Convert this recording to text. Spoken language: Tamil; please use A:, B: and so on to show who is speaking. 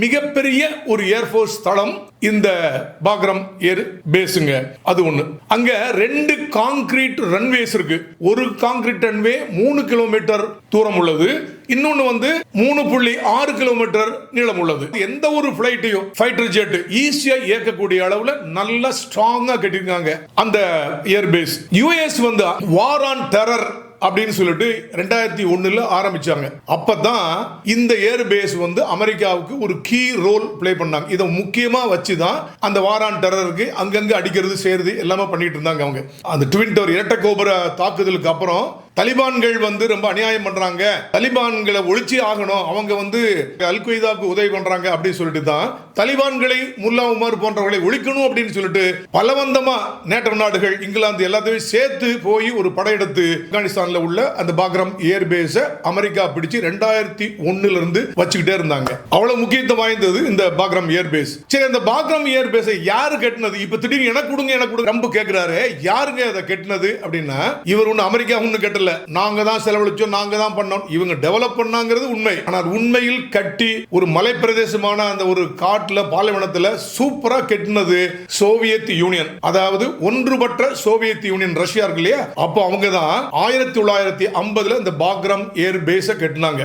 A: மிகப்பெரிய ஒரு ஏர்போர்ஸ் தளம் இந்த பாக்ரம் ஏர் பேஸுங்க. அது ஒண்ணு. அங்க 2 கான்கிரீட் ரன்வேஸ் இருக்கு. ஒரு கான்கிரீட் ரன்வே 3 கிலோமீட்டர் தூரம் உள்ளது. இன்னொன்னு 3.6 கிலோமீட்டர் நீளம் உள்ளது. எந்த ஒரு பிளைட்டையும் ஃபைட்டர் ஜெட் ஈஸியா இயக்கக்கூடிய அளவுல நல்ல ஸ்ட்ராங்கா கட்டிருக்காங்க அந்த air base. US war on terror அப்படின்னு சொல்லிட்டு 2001 ஆரம்பிச்சாங்க. அப்பதான் இந்த ஏர்பேஸ் அமெரிக்காவுக்கு ஒரு கீ ரோல் பிளே பண்ணாங்க. இதை முக்கியமா வச்சுதான் அந்த வார் ஆன் டெரருக்கு அங்கங்க அடிக்கிறது செய்யறது எல்லாமே பண்ணிட்டு இருந்தாங்க. அவங்க அந்த ட்வின் டவர் இரட்டை கோபுர தாக்குதலுக்கு அப்புறம் தலிபான்கள் ரொம்ப அநியாயம் பண்றாங்க, தலிபான்களை ஒழிச்சு ஆகணும், அவங்க அல் கொய்தாவுக்கு உதவி பண்றாங்க அப்படின்னு சொல்லிட்டு தான் தலிபான்களை முல்லா உமர் போன்றவர்களை ஒழிக்கணும் அப்படின்னு சொல்லிட்டு பலவந்தமா நேட்டோ நாடுகள் இங்கிலாந்து எல்லாத்தையும் சேர்த்து போய் ஒரு படையெடுத்து ஆப்கானிஸ்தான்ல உள்ள அந்த பாக்ரம் ஏர்பேஸ அமெரிக்கா பிடிச்சு 2001 இருந்து வச்சுக்கிட்டே இருந்தாங்க. அவ்வளவு முக்கியத்துவம் வாய்ந்தது இந்த பாக்ரம் ஏர்பேஸ். சரி, அந்த பாக்ரம் ஏர்பேஸை யாரு கட்டினது? இப்ப திடீர்னு எனக்கு கொடுங்க ரொம்ப கேட்கிறாரு. யாருங்க அதை கட்டினது அப்படின்னா, இவர் ஒண்ணு அமெரிக்கா ஒண்ணு கட்டல, நாங்க தான் செலவழிச்சோம், நாங்க தான் பண்ணோம். இவங்க டெவலப் பண்ணாங்கிறது உண்மை. ஆனால் உண்மையில் கட்டி ஒரு மலை பிரதேசமான அந்த ஒரு காட்டுல பாலைவனத்துல சூப்பரா கட்டினது சோவியத் யூனியன். அதாவது ஒன்றுபட்ட சோவியத் யூனியன், ரஷ்யா இருக்கு இல்லையா, அப்போ அவங்க தான் 1950 இந்த பாக்ரம் ஏர் பேஸை கட்டினாங்க.